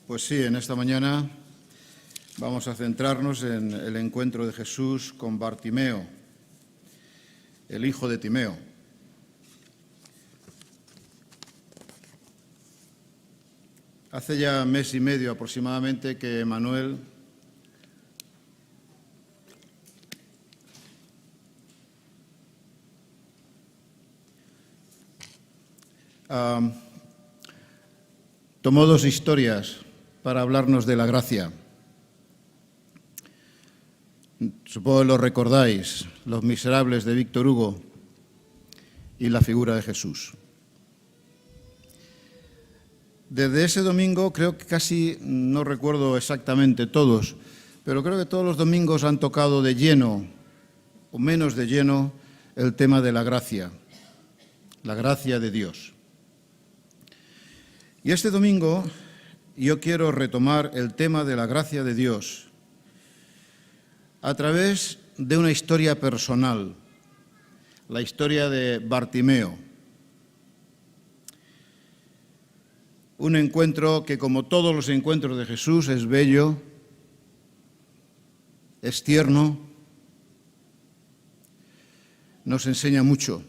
Pues sí, en esta mañana vamos a centrarnos en el encuentro de Jesús con Bartimeo, el hijo de Timeo. Hace ya mes y medio aproximadamente que Manuel tomó dos historias para hablarnos de la gracia. Supongo que lo recordáis, Los Miserables de Víctor Hugo y la figura de Jesús. Desde ese domingo, creo que casi, no recuerdo exactamente todos, pero creo que todos los domingos han tocado de lleno, o menos de lleno, el tema de la gracia de Dios. Y este domingo yo quiero retomar el tema de la gracia de Dios a través de una historia personal, la historia de Bartimeo. Un encuentro que, como todos los encuentros de Jesús, es bello, es tierno, nos enseña mucho.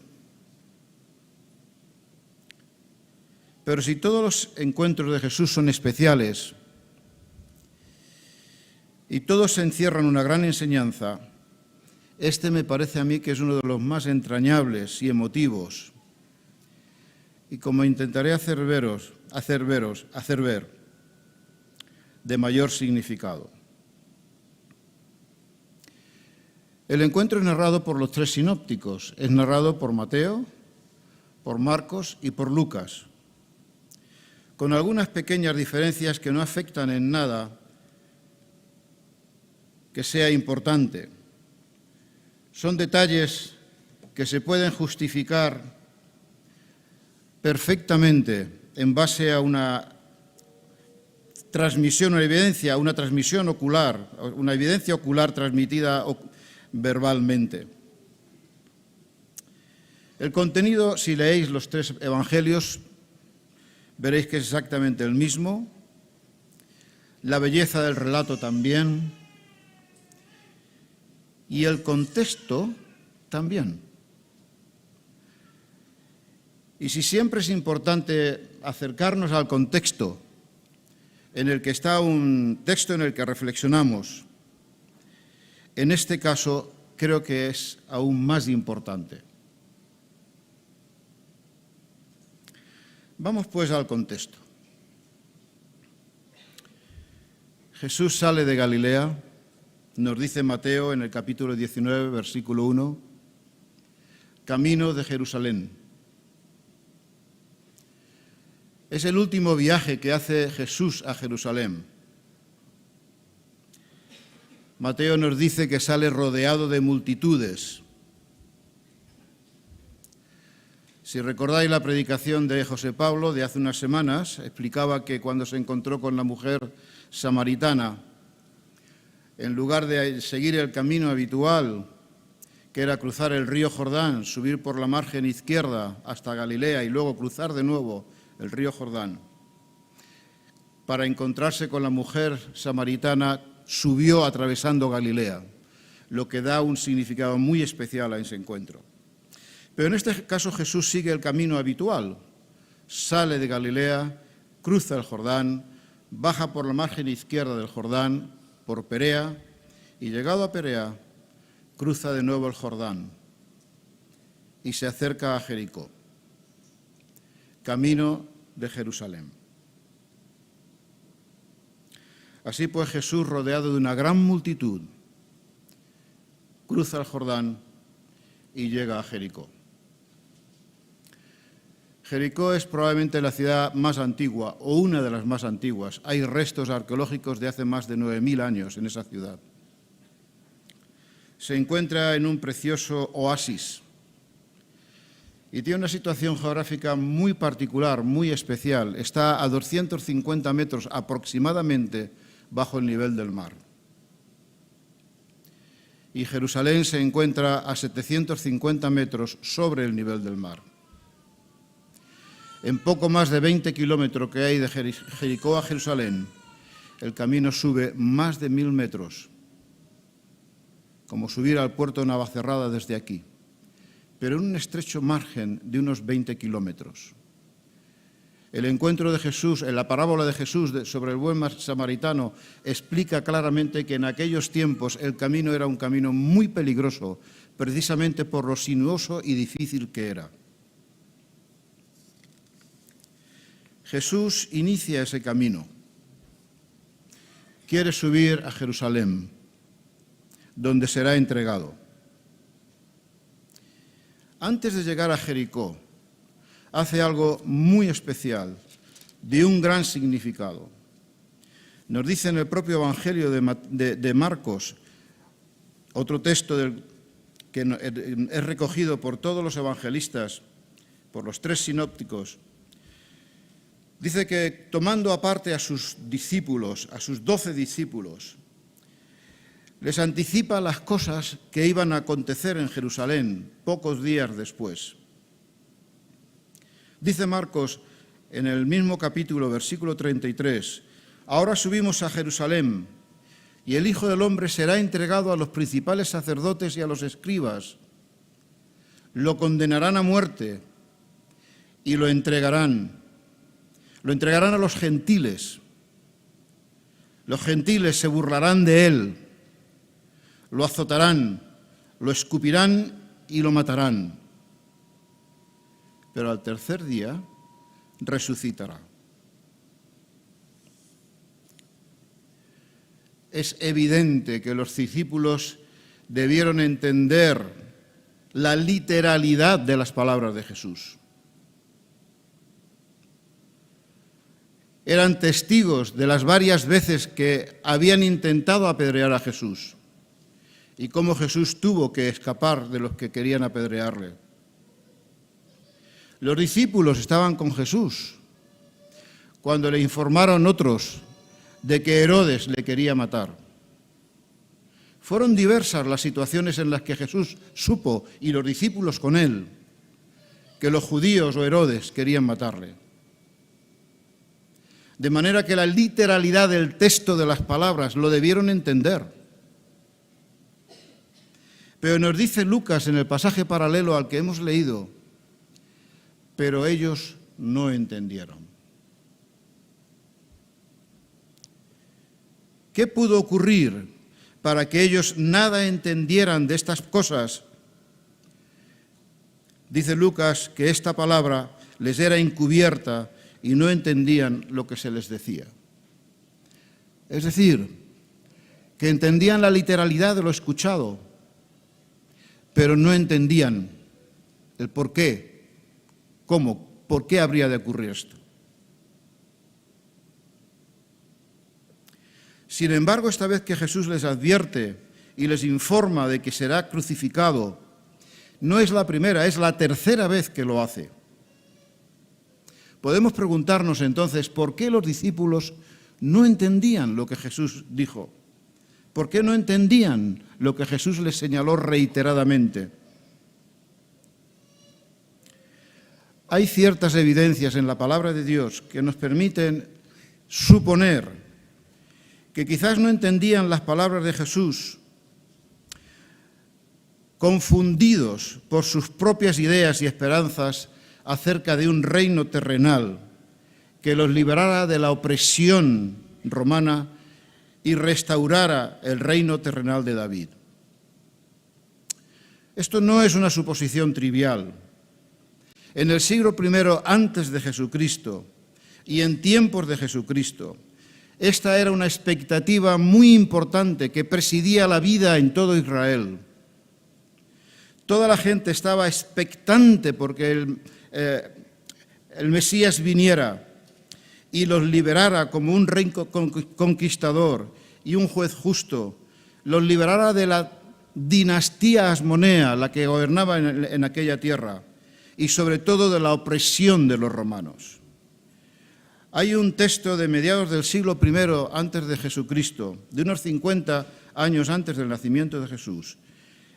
Pero si todos los encuentros de Jesús son especiales y todos se encierran una gran enseñanza, este me parece a mí que es uno de los más entrañables y emotivos, y como intentaré hacer ver, de mayor significado. El encuentro es narrado por los tres sinópticos, es narrado por Mateo, por Marcos y por Lucas, con algunas pequeñas diferencias que no afectan en nada que sea importante. Son detalles que se pueden justificar perfectamente en base a una transmisión, una transmisión ocular, una evidencia ocular transmitida verbalmente. El contenido, si leéis los tres evangelios, veréis que es exactamente el mismo, la belleza del relato también, y el contexto también. Y si siempre es importante acercarnos al contexto en el que está un texto en el que reflexionamos, en este caso creo que es aún más importante. Vamos pues al contexto. Jesús sale de Galilea, nos dice Mateo en el capítulo 19, versículo 1, camino de Jerusalén. Es el último viaje que hace Jesús a Jerusalén. Mateo nos dice que sale rodeado de multitudes. Si recordáis la predicación de José Pablo de hace unas semanas, explicaba que cuando se encontró con la mujer samaritana, en lugar de seguir el camino habitual, que era cruzar el río Jordán, subir por la margen izquierda hasta Galilea y luego cruzar de nuevo el río Jordán, para encontrarse con la mujer samaritana, subió atravesando Galilea, lo que da un significado muy especial a ese encuentro. Pero en este caso Jesús sigue el camino habitual, sale de Galilea, cruza el Jordán, baja por la margen izquierda del Jordán, por Perea, y llegado a Perea, cruza de nuevo el Jordán y se acerca a Jericó, camino de Jerusalén. Así pues Jesús, rodeado de una gran multitud, cruza el Jordán y llega a Jericó. Jericó es probablemente la ciudad más antigua, o una de las más antiguas. Hay restos arqueológicos de hace más de 9.000 años en esa ciudad. Se encuentra en un precioso oasis y tiene una situación geográfica muy particular, muy especial. Está a 250 metros aproximadamente bajo el nivel del mar. Y Jerusalén se encuentra a 750 metros sobre el nivel del mar. En poco más de 20 kilómetros que hay de Jericó a Jerusalén, el camino sube más de 1000 metros, como subir al puerto de Navacerrada desde aquí, pero en un estrecho margen de unos 20 kilómetros. El encuentro de Jesús, en la parábola de Jesús sobre el buen samaritano, explica claramente que en aquellos tiempos el camino era un camino muy peligroso, precisamente por lo sinuoso y difícil que era. Jesús inicia ese camino. Quiere subir a Jerusalén, donde será entregado. Antes de llegar a Jericó, hace algo muy especial, de un gran significado. Nos dice en el propio Evangelio de Marcos, otro texto que es recogido por todos los evangelistas, por los 3 sinópticos, dice que tomando aparte a sus discípulos, a sus 12 discípulos, les anticipa las cosas que iban a acontecer en Jerusalén pocos días después. Dice Marcos en el mismo capítulo, versículo 33, «Ahora subimos a Jerusalén, y el Hijo del Hombre será entregado a los principales sacerdotes y a los escribas. Lo condenarán a muerte y lo entregarán. Lo entregarán a los gentiles. Los gentiles se burlarán de él, lo azotarán, lo escupirán y lo matarán. Pero al tercer día resucitará». Es evidente que los discípulos debieron entender la literalidad de las palabras de Jesús. Eran testigos de las varias veces que habían intentado apedrear a Jesús y cómo Jesús tuvo que escapar de los que querían apedrearle. Los discípulos estaban con Jesús cuando le informaron otros de que Herodes le quería matar. Fueron diversas las situaciones en las que Jesús supo, y los discípulos con él, que los judíos o Herodes querían matarle. De manera que la literalidad del texto de las palabras lo debieron entender. Pero nos dice Lucas en el pasaje paralelo al que hemos leído, pero ellos no entendieron. ¿Qué pudo ocurrir para que ellos nada entendieran de estas cosas? Dice Lucas que esta palabra les era encubierta y no entendían lo que se les decía. Es decir, que entendían la literalidad de lo escuchado, pero no entendían el por qué. ¿Cómo? ¿Por qué habría de ocurrir esto? Sin embargo, esta vez que Jesús les advierte y les informa de que será crucificado, no es la primera, es la tercera vez que lo hace. Podemos preguntarnos entonces, ¿por qué los discípulos no entendían lo que Jesús dijo? ¿Por qué no entendían lo que Jesús les señaló reiteradamente? Hay ciertas evidencias en la palabra de Dios que nos permiten suponer que quizás no entendían las palabras de Jesús, confundidos por sus propias ideas y esperanzas acerca de un reino terrenal que los liberara de la opresión romana y restaurara el reino terrenal de David. Esto no es una suposición trivial. En el siglo I antes de Jesucristo y en tiempos de Jesucristo, esta era una expectativa muy importante que presidía la vida en todo Israel. Toda la gente estaba expectante porque el Mesías viniera y los liberara como un rey conquistador y un juez justo, los liberara de la dinastía asmonea, la que gobernaba en aquella tierra, y sobre todo de la opresión de los romanos. Hay un texto de mediados del siglo I antes de Jesucristo, de unos 50 años antes del nacimiento de Jesús,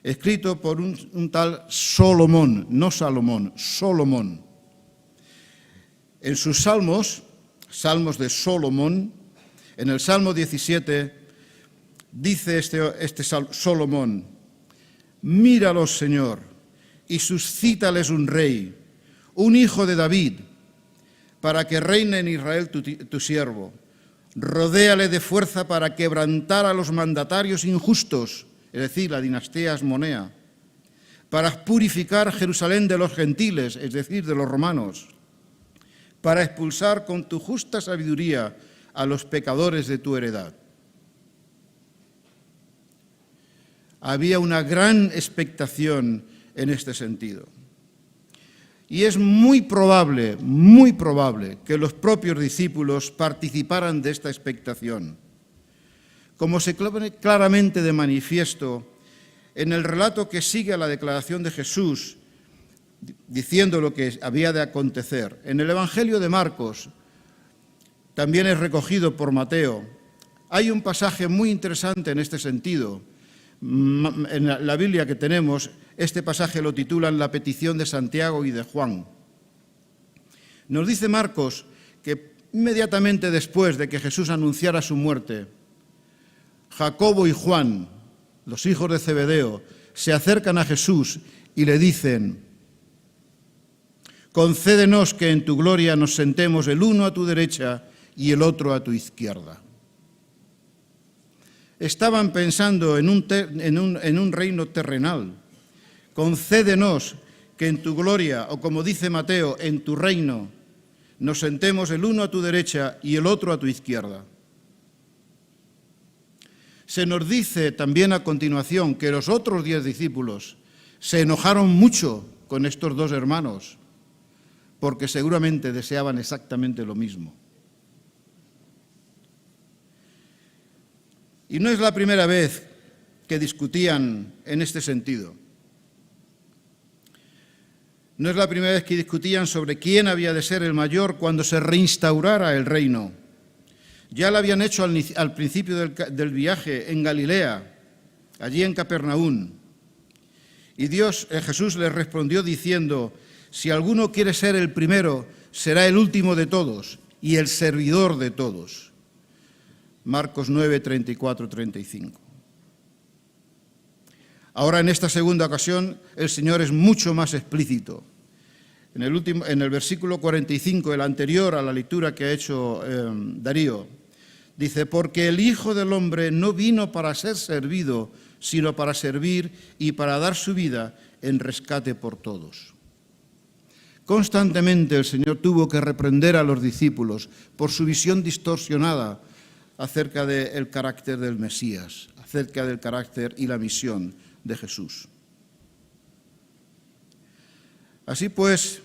escrito por un tal Solomón, no Salomón, Solomón. En sus salmos, salmos de Solomón, En el Salmo 17 dice Salomón: míralos, Señor, y suscítales un rey, un hijo de David, para que reine en Israel tu siervo. Rodéale de fuerza para quebrantar a los mandatarios injustos, es decir, la dinastía asmonea, para purificar Jerusalén de los gentiles, es decir, de los romanos, para expulsar con tu justa sabiduría a los pecadores de tu heredad. Había una gran expectación en este sentido. Y es muy probable que los propios discípulos participaran de esta expectación. Como se pone claramente de manifiesto en el relato que sigue a la declaración de Jesús, diciendo lo que había de acontecer. En el Evangelio de Marcos, también es recogido por Mateo, hay un pasaje muy interesante en este sentido. En la Biblia que tenemos, este pasaje lo titulan La petición de Santiago y de Juan. Nos dice Marcos que inmediatamente después de que Jesús anunciara su muerte, Jacobo y Juan, los hijos de Zebedeo, se acercan a Jesús y le dicen: concédenos que en tu gloria nos sentemos el uno a tu derecha y el otro a tu izquierda. Estaban pensando en un reino terrenal. Concédenos que en tu gloria, o como dice Mateo, en tu reino, nos sentemos el uno a tu derecha y el otro a tu izquierda. Se nos dice también a continuación que los otros 10 discípulos se enojaron mucho con estos dos hermanos, porque seguramente deseaban exactamente lo mismo. Y no es la primera vez que discutían en este sentido. No es la primera vez que discutían sobre quién había de ser el mayor cuando se reinstaurara el reino. Ya lo habían hecho al principio del viaje en Galilea, allí en Capernaum. Y Jesús les respondió diciendo: si alguno quiere ser el primero, será el último de todos y el servidor de todos. Marcos 9, 34, 35. Ahora, en esta segunda ocasión, el Señor es mucho más explícito. En el versículo 45, el anterior a la lectura que ha hecho Darío, dice: porque el Hijo del Hombre no vino para ser servido, sino para servir y para dar su vida en rescate por todos. Constantemente el Señor tuvo que reprender a los discípulos por su visión distorsionada acerca del carácter del Mesías, acerca del carácter y la misión de Jesús. Así pues,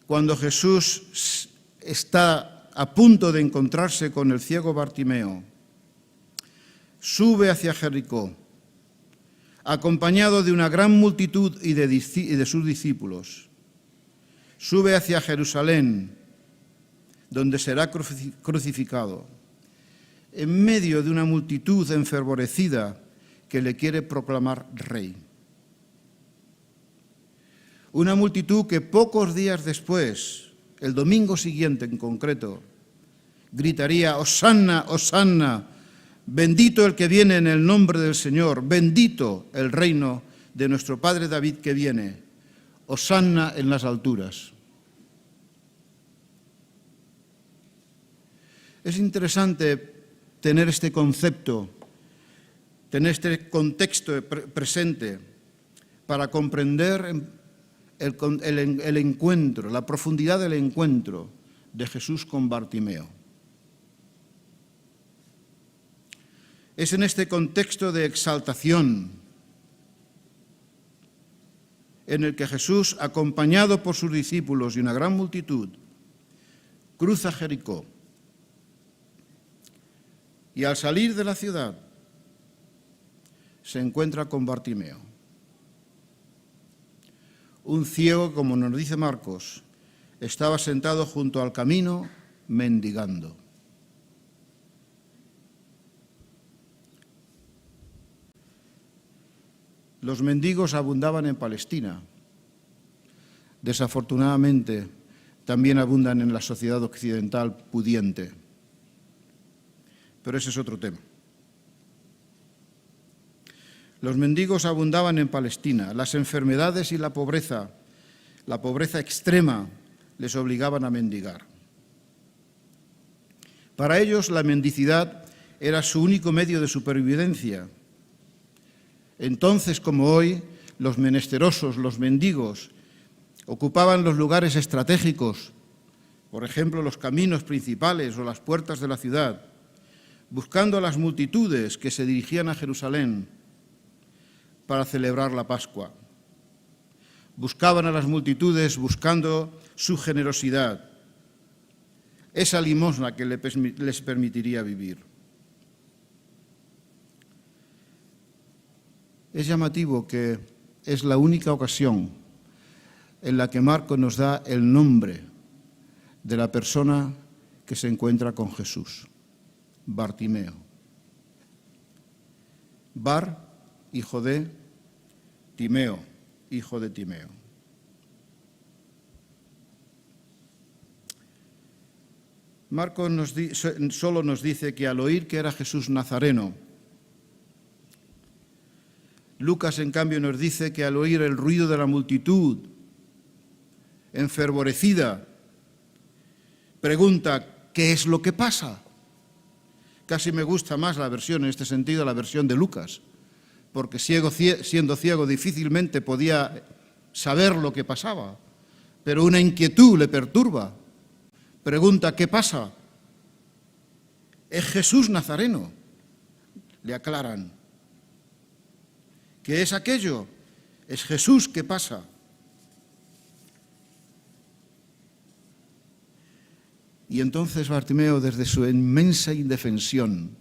cuando Jesús está a punto de encontrarse con el ciego Bartimeo, sube hacia Jericó, acompañado de una gran multitud y de sus discípulos. Sube hacia Jerusalén, donde será crucificado, en medio de una multitud enfervorecida que le quiere proclamar rey. Una multitud que pocos días después, el domingo siguiente en concreto, gritaría: «Hosanna, Hosanna, bendito el que viene en el nombre del Señor, bendito el reino de nuestro Padre David que viene, Hosanna en las alturas». Es interesante tener este concepto, tener este contexto presente para comprender el encuentro, la profundidad del encuentro de Jesús con Bartimeo. Es en este contexto de exaltación en el que Jesús, acompañado por sus discípulos y una gran multitud, cruza Jericó. Y al salir de la ciudad, se encuentra con Bartimeo, un ciego, como nos dice Marcos, estaba sentado junto al camino mendigando. Los mendigos abundaban en Palestina. Desafortunadamente, también abundan en la sociedad occidental pudiente. pero ese es otro tema. Los mendigos abundaban en Palestina. Las enfermedades y la pobreza extrema, les obligaban a mendigar. Para ellos, la mendicidad era su único medio de supervivencia. Entonces, como hoy, los menesterosos, los mendigos, ocupaban los lugares estratégicos, por ejemplo, los caminos principales o las puertas de la ciudad, buscando a las multitudes que se dirigían a Jerusalén para celebrar la Pascua. Buscaban a las multitudes buscando su generosidad, esa limosna que les permitiría vivir. Es llamativo que es la única ocasión en la que Marcos nos da el nombre de la persona que se encuentra con Jesús, Bartimeo. Bar, hijo de Timeo, hijo de Timeo. Marcos solo nos dice que al oír que era Jesús Nazareno, Lucas, en cambio, nos dice que al oír el ruido de la multitud, enfervorecida, pregunta, ¿qué es lo que pasa? Casi me gusta más la versión, en este sentido, la versión de Lucas, porque siendo ciego difícilmente podía saber lo que pasaba, pero una inquietud le perturba. Pregunta, ¿qué pasa? Es Jesús Nazareno, le aclaran. ¿Qué es aquello? Es Jesús, ¿qué pasa? Y entonces Bartimeo, desde su inmensa indefensión,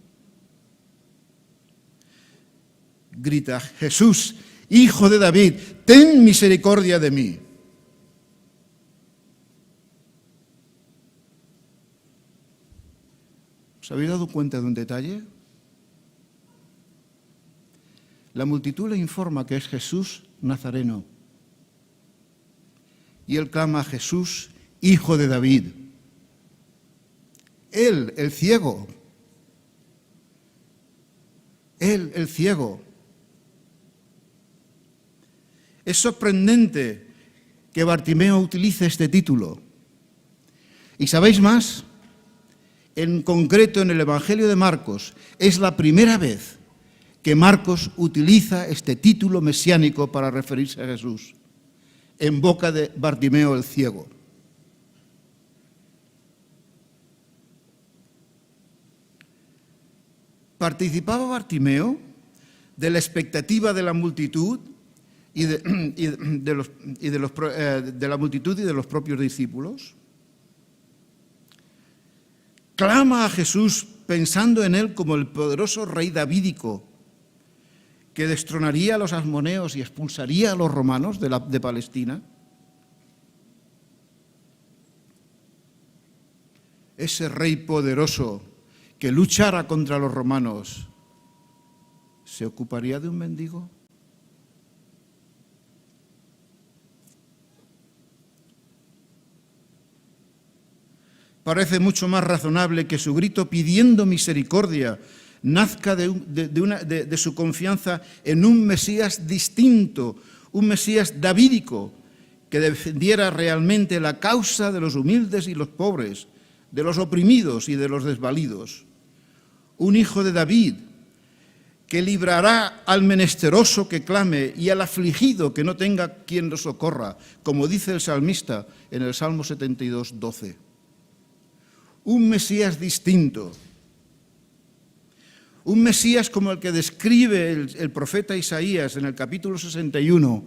grita, Jesús, hijo de David, ten misericordia de mí. ¿Os habéis dado cuenta de un detalle? La multitud le informa que es Jesús Nazareno. Y él clama a Jesús, hijo de David. Él, el ciego. Él, el ciego. Es sorprendente que Bartimeo utilice este título. ¿Y sabéis más? En concreto, en el Evangelio de Marcos, es la primera vez que Marcos utiliza este título mesiánico para referirse a Jesús, en boca de Bartimeo el ciego. ¿Participaba Bartimeo de la expectativa de la multitud de la multitud y de los propios discípulos? Clama a Jesús pensando en él como el poderoso rey davídico que destronaría a los asmoneos y expulsaría a los romanos de Palestina. Ese rey poderoso que luchara contra los romanos, ¿se ocuparía de un mendigo? Parece mucho más razonable que su grito pidiendo misericordia nazca de su confianza en un Mesías distinto, un Mesías davídico, que defendiera realmente la causa de los humildes y los pobres, de los oprimidos y de los desvalidos. Un hijo de David que librará al menesteroso que clame y al afligido que no tenga quien lo socorra, como dice el salmista en el Salmo 72, 12. Un Mesías distinto. Un Mesías como el que describe el profeta Isaías en el capítulo 61,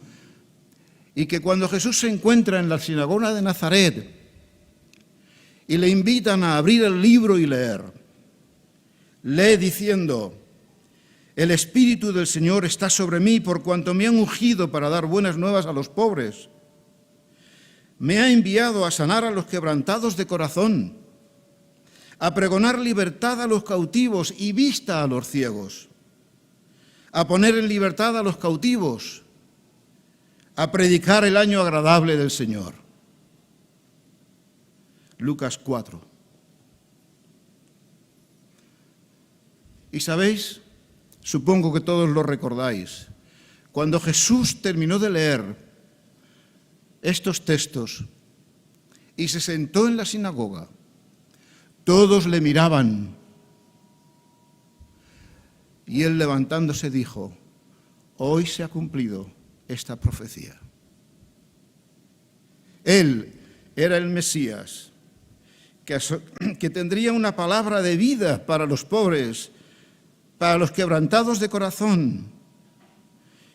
y que cuando Jesús se encuentra en la sinagoga de Nazaret y le invitan a abrir el libro y leer, lee diciendo, el Espíritu del Señor está sobre mí por cuanto me han ungido para dar buenas nuevas a los pobres. Me ha enviado a sanar a los quebrantados de corazón, a pregonar libertad a los cautivos y vista a los ciegos, a poner en libertad a los cautivos, a predicar el año agradable del Señor. Lucas 4. Y sabéis, supongo que todos lo recordáis, cuando Jesús terminó de leer estos textos y se sentó en la sinagoga, todos le miraban y él levantándose dijo: hoy se ha cumplido esta profecía. Él era el Mesías, que tendría una palabra de vida para los pobres, para los quebrantados de corazón,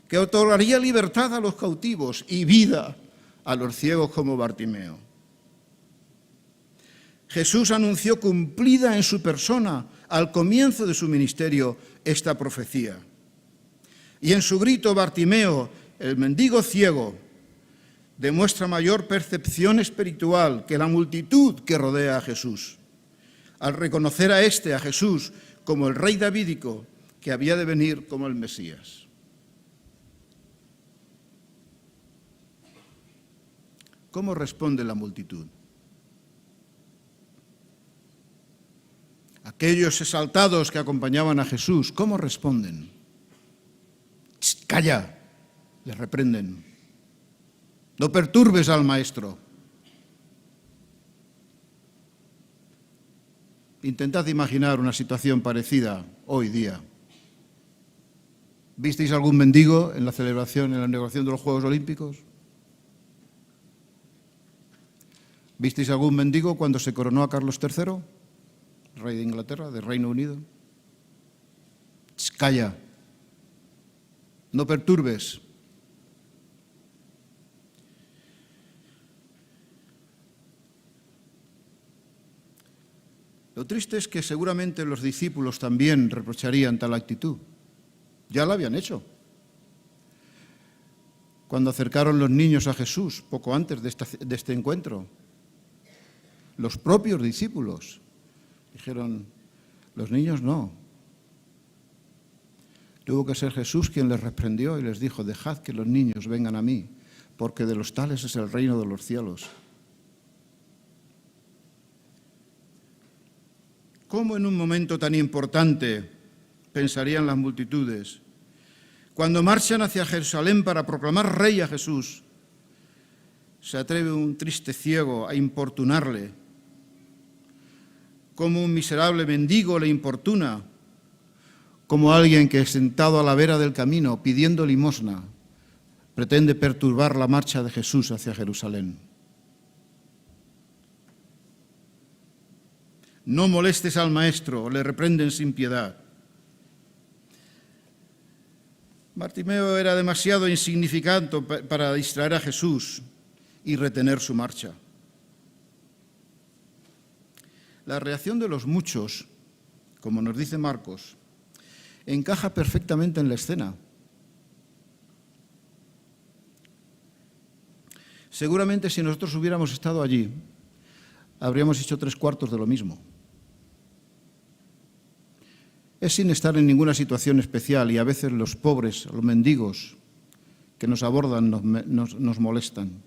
que otorgaría libertad a los cautivos y vida a los ciegos como Bartimeo. Jesús anunció cumplida en su persona, al comienzo de su ministerio, esta profecía. Y en su grito, Bartimeo, el mendigo ciego, demuestra mayor percepción espiritual que la multitud que rodea a Jesús, al reconocer a Jesús, como el rey davídico que había de venir como el Mesías. ¿Cómo responde la multitud? Aquellos exaltados que acompañaban a Jesús, ¿cómo responden? ¡Calla!, les reprenden. No perturbes al maestro. Intentad imaginar una situación parecida hoy día. ¿Visteis algún mendigo en la inauguración de los Juegos Olímpicos? ¿Visteis algún mendigo cuando se coronó a Carlos III, rey de Inglaterra, del Reino Unido? Calla, no perturbes. Lo triste es que seguramente los discípulos también reprocharían tal actitud. Ya lo habían hecho. Cuando acercaron los niños a Jesús, poco antes de este encuentro, los propios discípulos dijeron: los niños no. Tuvo que ser Jesús quien les reprendió y les dijo: dejad que los niños vengan a mí, porque de los tales es el reino de los cielos. ¿Cómo en un momento tan importante pensarían las multitudes, cuando marchan hacia Jerusalén para proclamar rey a Jesús, se atreve un triste ciego a importunarle? ¿Cómo un miserable mendigo le importuna? Como alguien que, sentado a la vera del camino pidiendo limosna, pretende perturbar la marcha de Jesús hacia Jerusalén. No molestes al maestro, le reprenden sin piedad. Bartimeo era demasiado insignificante para distraer a Jesús y retener su marcha. La reacción de los muchos, como nos dice Marcos, encaja perfectamente en la escena. Seguramente si nosotros hubiéramos estado allí, habríamos hecho 3/4 de lo mismo. Es sin estar en ninguna situación especial y a veces los pobres, los mendigos que nos abordan nos molestan.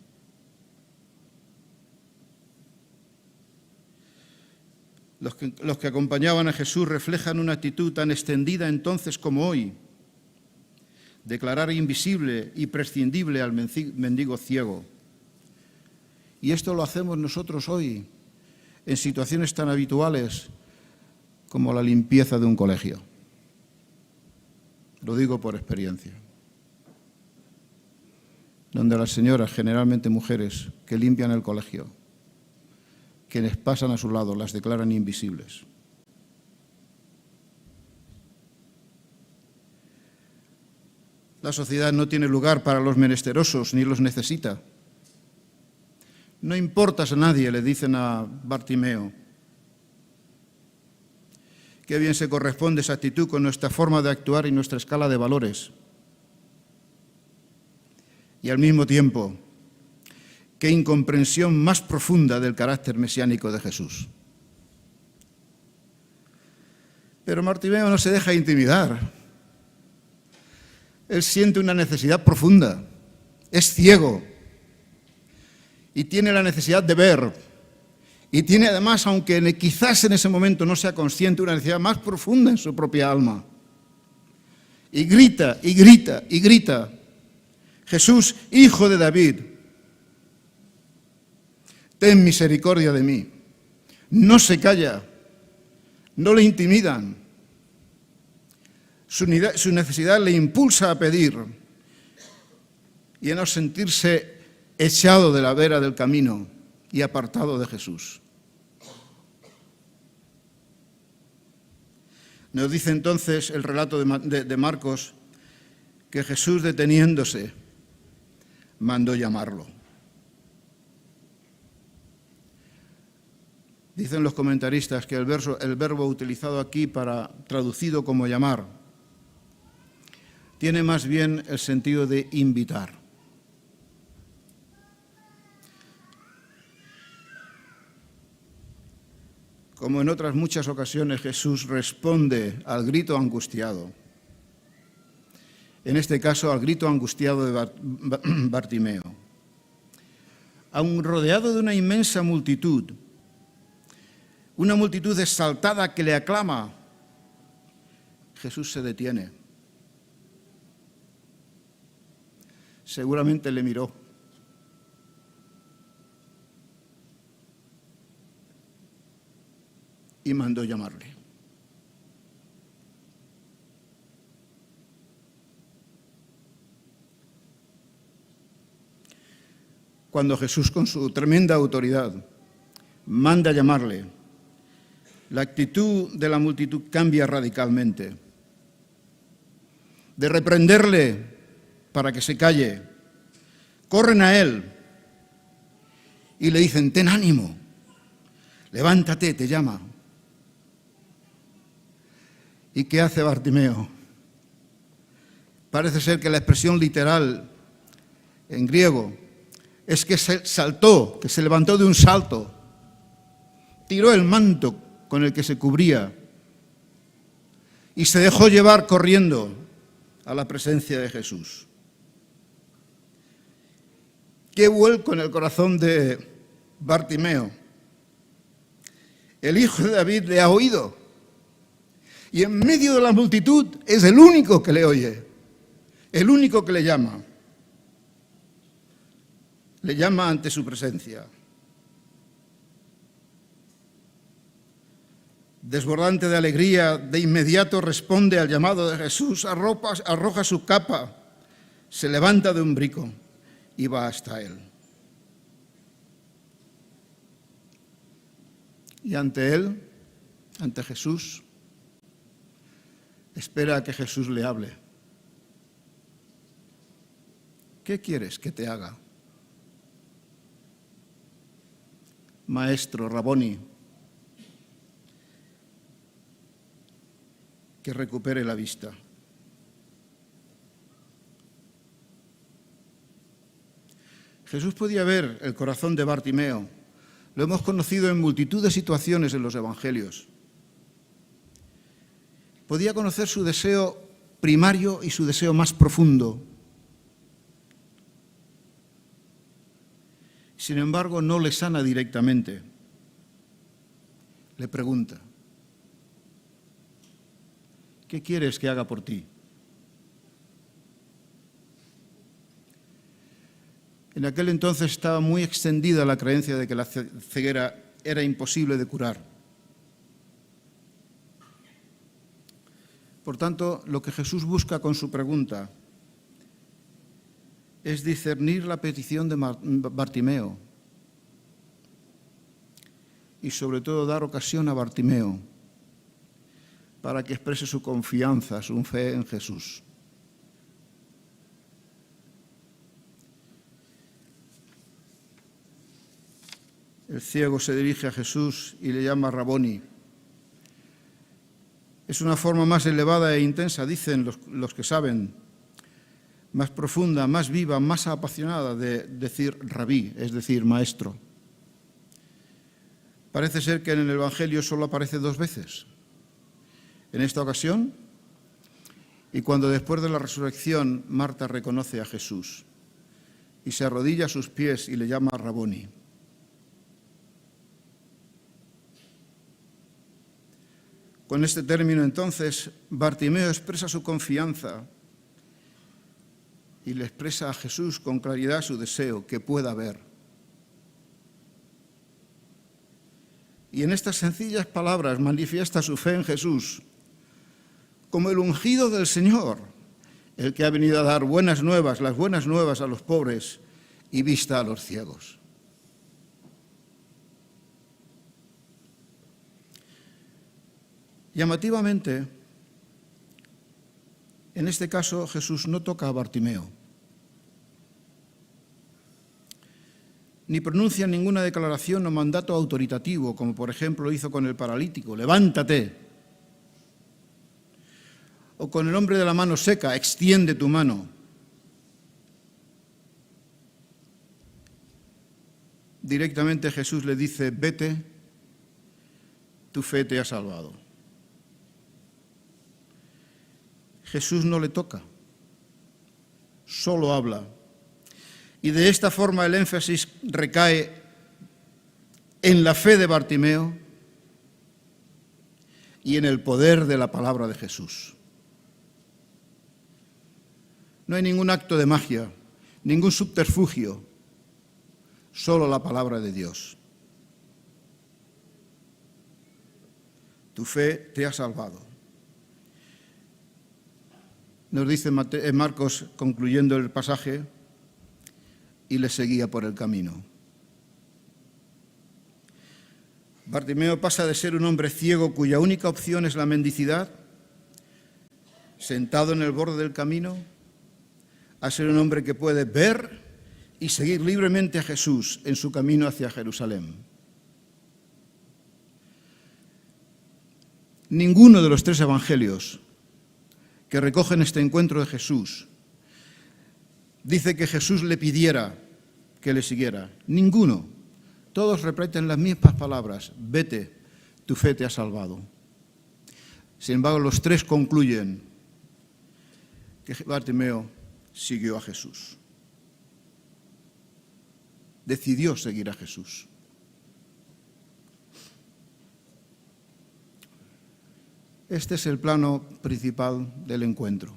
Los que acompañaban a Jesús reflejan una actitud tan extendida entonces como hoy: declarar invisible y prescindible al mendigo ciego. Y esto lo hacemos nosotros hoy en situaciones tan habituales como la limpieza de un colegio. Lo digo por experiencia. Donde las señoras, generalmente mujeres, que limpian el colegio, quienes pasan a su lado, las declaran invisibles. La sociedad no tiene lugar para los menesterosos ni los necesita. No importas a nadie, le dicen a Bartimeo. Qué bien se corresponde esa actitud con nuestra forma de actuar y nuestra escala de valores. Y al mismo tiempo, qué incomprensión más profunda del carácter mesiánico de Jesús. Pero Bartimeo no se deja intimidar. Él siente una necesidad profunda. Es ciego y tiene la necesidad de ver. Y tiene además, aunque quizás en ese momento no sea consciente, una necesidad más profunda en su propia alma. Y grita, y grita, y grita: Jesús, hijo de David, ten misericordia de mí. No se calla, no le intimidan. Su necesidad le impulsa a pedir y a no sentirse echado de la vera del camino y apartado de Jesús. Nos dice entonces el relato de Marcos que Jesús, deteniéndose, mandó llamarlo. Dicen los comentaristas que el verbo utilizado aquí traducido como llamar, tiene más bien el sentido de invitar. Como en otras muchas ocasiones, Jesús responde al grito angustiado. En este caso, al grito angustiado de Bartimeo. Aun rodeado de una inmensa multitud, una multitud exaltada que le aclama, Jesús se detiene. Seguramente le miró. Y mandó llamarle. Cuando Jesús, con su tremenda autoridad, manda llamarle, la actitud de la multitud cambia radicalmente. De reprenderle para que se calle, corren a él y le dicen: ten ánimo, levántate, te llama. ¿Y qué hace Bartimeo? Parece ser que la expresión literal en griego es que se saltó, que se levantó de un salto, tiró el manto con el que se cubría y se dejó llevar corriendo a la presencia de Jesús. Qué vuelco en el corazón de Bartimeo. El hijo de David le ha oído. Y en medio de la multitud es el único que le oye, el único que le llama. Le llama ante su presencia. Desbordante de alegría, de inmediato responde al llamado de Jesús, arroja su capa, se levanta de un brico y va hasta él. Y ante él, ante Jesús, espera a que Jesús le hable. ¿Qué quieres que te haga? Maestro, Raboni, que recupere la vista. Jesús podía ver el corazón de Bartimeo. Lo hemos conocido en multitud de situaciones en los evangelios. Podía conocer su deseo primario y su deseo más profundo. Sin embargo, no le sana directamente. Le pregunta: ¿qué quieres que haga por ti? En aquel entonces estaba muy extendida la creencia de que la ceguera era imposible de curar. Por tanto, lo que Jesús busca con su pregunta es discernir la petición de Bartimeo y sobre todo dar ocasión a Bartimeo para que exprese su confianza, su fe en Jesús. El ciego se dirige a Jesús y le llama Raboni. Es una forma más elevada e intensa, dicen los que saben, más profunda, más viva, más apasionada de decir rabí, es decir, maestro. Parece ser que en el Evangelio solo aparece 2 veces. En esta ocasión, y cuando después de la resurrección Marta reconoce a Jesús y se arrodilla a sus pies y le llama Raboni. Con este término, entonces, Bartimeo expresa su confianza y le expresa a Jesús con claridad su deseo, que pueda ver. Y en estas sencillas palabras manifiesta su fe en Jesús como el ungido del Señor, el que ha venido a dar buenas nuevas, las buenas nuevas a los pobres y vista a los ciegos. Llamativamente, en este caso Jesús no toca a Bartimeo, ni pronuncia ninguna declaración o mandato autoritativo, como por ejemplo hizo con el paralítico, levántate, o con el hombre de la mano seca, extiende tu mano. Directamente Jesús le dice, vete, tu fe te ha salvado. Jesús no le toca, solo habla. Y de esta forma el énfasis recae en la fe de Bartimeo y en el poder de la palabra de Jesús. No hay ningún acto de magia, ningún subterfugio, solo la palabra de Dios. Tu fe te ha salvado. Nos dice Marcos, concluyendo el pasaje, y le seguía por el camino. Bartimeo pasa de ser un hombre ciego cuya única opción es la mendicidad, sentado en el borde del camino, a ser un hombre que puede ver y seguir libremente a Jesús en su camino hacia Jerusalén. Ninguno de los tres evangelios que recogen este encuentro de Jesús dice que Jesús le pidiera que le siguiera. Ninguno. Todos repiten las mismas palabras. Vete, tu fe te ha salvado. Sin embargo, los tres concluyen que Bartimeo siguió a Jesús. Decidió seguir a Jesús. Este es el plano principal del encuentro.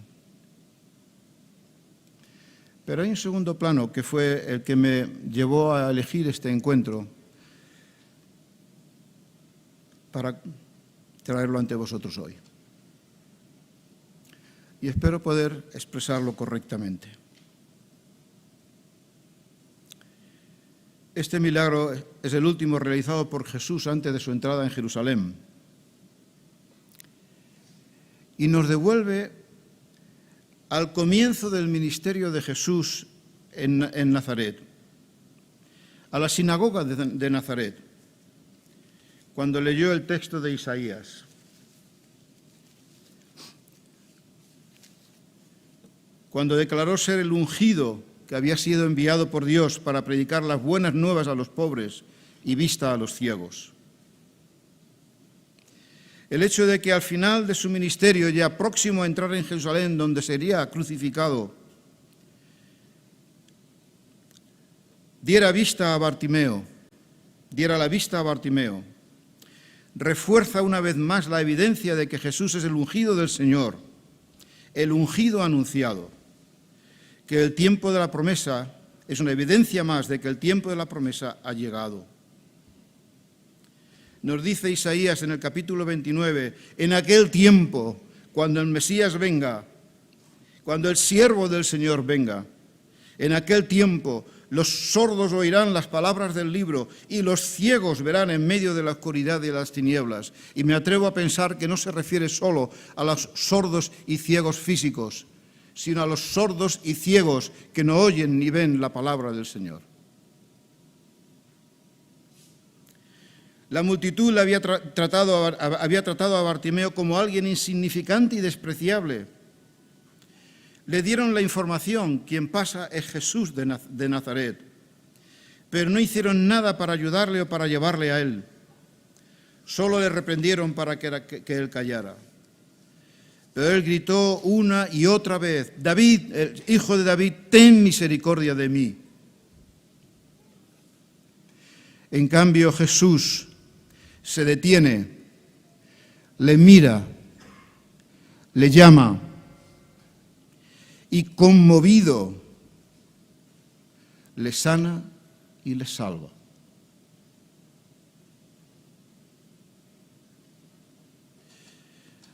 Pero hay un segundo plano que fue el que me llevó a elegir este encuentro para traerlo ante vosotros hoy. Y espero poder expresarlo correctamente. Este milagro es el último realizado por Jesús antes de su entrada en Jerusalén. Y nos devuelve al comienzo del ministerio de Jesús en Nazaret, a la sinagoga de Nazaret, cuando leyó el texto de Isaías. Cuando declaró ser el ungido que había sido enviado por Dios para predicar las buenas nuevas a los pobres y vista a los ciegos. El hecho de que al final de su ministerio, ya próximo a entrar en Jerusalén, donde sería crucificado, diera la vista a Bartimeo, refuerza una vez más la evidencia de que Jesús es el ungido del Señor, el ungido anunciado, que el tiempo de la promesa es una evidencia más de que el tiempo de la promesa ha llegado. Nos dice Isaías en el capítulo 29, en aquel tiempo, cuando el Mesías venga, cuando el siervo del Señor venga, en aquel tiempo los sordos oirán las palabras del libro y los ciegos verán en medio de la oscuridad y de las tinieblas. Y me atrevo a pensar que no se refiere solo a los sordos y ciegos físicos, sino a los sordos y ciegos que no oyen ni ven la palabra del Señor. La multitud le había tratado a Bartimeo como alguien insignificante y despreciable. Le dieron la información, quien pasa es Jesús de Nazaret, pero no hicieron nada para ayudarle o para llevarle a él. Solo le reprendieron para que él callara. Pero él gritó una y otra vez, David, el hijo de David, ten misericordia de mí. En cambio, Jesús se detiene, le mira, le llama y conmovido le sana y le salva.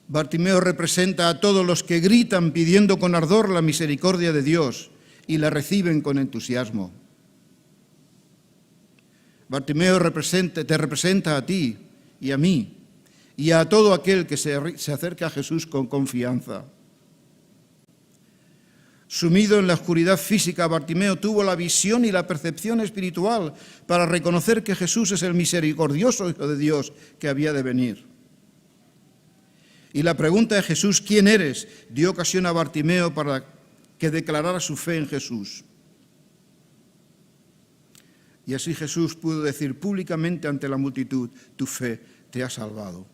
Bartimeo representa a todos los que gritan pidiendo con ardor la misericordia de Dios y la reciben con entusiasmo. Bartimeo te representa a ti y a mí y a todo aquel que se acerca a Jesús con confianza. Sumido en la oscuridad física, Bartimeo tuvo la visión y la percepción espiritual para reconocer que Jesús es el misericordioso Hijo de Dios que había de venir. Y la pregunta de Jesús, ¿quién eres?, dio ocasión a Bartimeo para que declarara su fe en Jesús. Y así Jesús pudo decir públicamente ante la multitud, tu fe te ha salvado.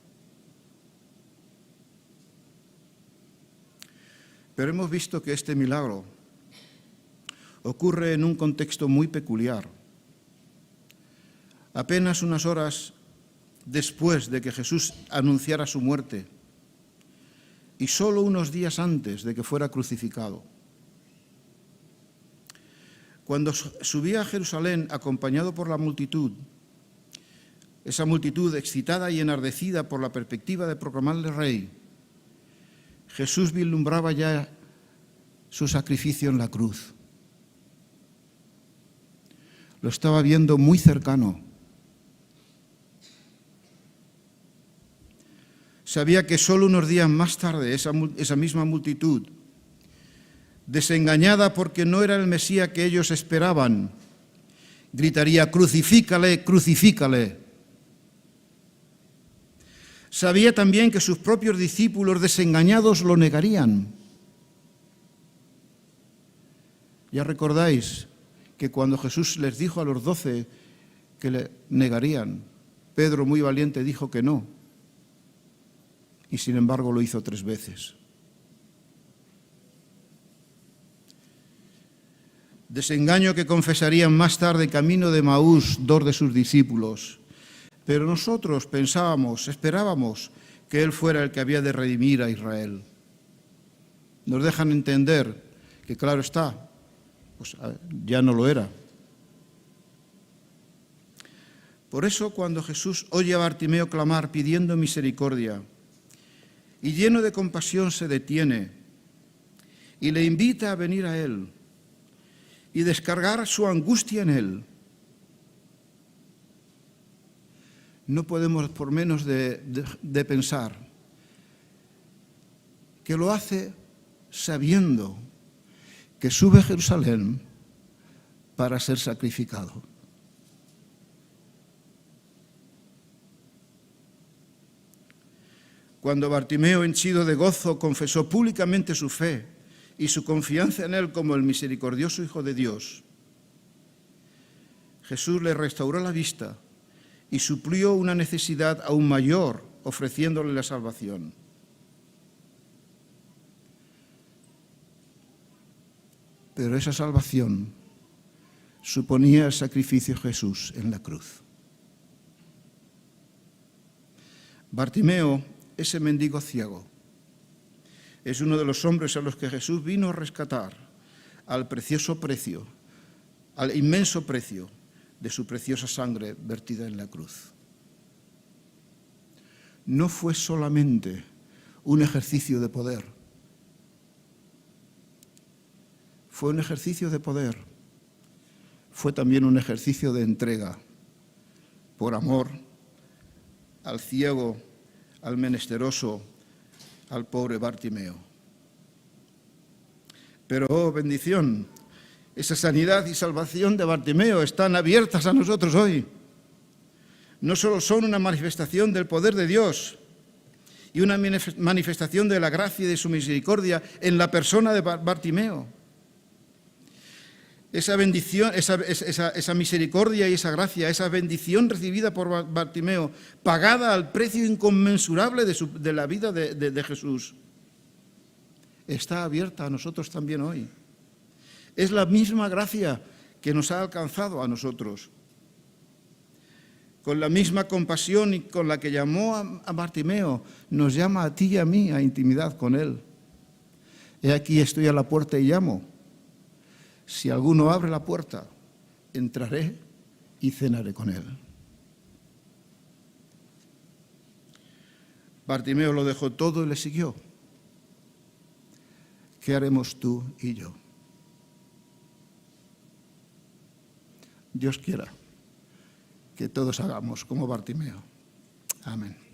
Pero hemos visto que este milagro ocurre en un contexto muy peculiar. Apenas unas horas después de que Jesús anunciara su muerte y solo unos días antes de que fuera crucificado. Cuando subía a Jerusalén acompañado por la multitud, esa multitud excitada y enardecida por la perspectiva de proclamarle rey, Jesús vislumbraba ya su sacrificio en la cruz. Lo estaba viendo muy cercano. Sabía que solo unos días más tarde esa misma multitud, desengañada porque no era el Mesías que ellos esperaban, gritaría, crucifícale, crucifícale. Sabía también que sus propios discípulos desengañados lo negarían. Ya recordáis que cuando Jesús les dijo a los 12 que le negarían, Pedro, muy valiente, dijo que no. Y sin embargo lo hizo 3 veces. Desengaño que confesarían más tarde camino de Emaús 2 de sus discípulos. Pero nosotros pensábamos, esperábamos que Él fuera el que había de redimir a Israel. Nos dejan entender que, claro está, pues ya no lo era. Por eso, cuando Jesús oye a Bartimeo clamar pidiendo misericordia y lleno de compasión se detiene y le invita a venir a Él y descargar su angustia en Él, no podemos por menos de pensar que lo hace sabiendo que sube a Jerusalén para ser sacrificado. Cuando Bartimeo, henchido de gozo, confesó públicamente su fe y su confianza en Él como el misericordioso Hijo de Dios, Jesús le restauró la vista y suplió una necesidad aún mayor, ofreciéndole la salvación. Pero esa salvación suponía el sacrificio de Jesús en la cruz. Bartimeo, ese mendigo ciego, es uno de los hombres a los que Jesús vino a rescatar al precioso precio, al inmenso precio de su preciosa sangre vertida en la cruz. No fue solamente un ejercicio de poder, fue un ejercicio de poder, fue también un ejercicio de entrega, por amor al ciego, al menesteroso, al pobre Bartimeo. Pero, oh bendición, esa sanidad y salvación de Bartimeo están abiertas a nosotros hoy. No solo son una manifestación del poder de Dios y una manifestación de la gracia y de su misericordia en la persona de Bartimeo. Esa bendición, esa misericordia y esa gracia, esa bendición recibida por Bartimeo, pagada al precio inconmensurable de la vida de Jesús, está abierta a nosotros también hoy. Es la misma gracia que nos ha alcanzado a nosotros. con la misma compasión y con la que llamó a Bartimeo, nos llama a ti y a mí a intimidad con Él. He aquí estoy a la puerta y llamo. Si alguno abre la puerta, entraré y cenaré con él. Bartimeo lo dejó todo y le siguió. ¿Qué haremos tú y yo? Dios quiera que todos hagamos como Bartimeo. Amén.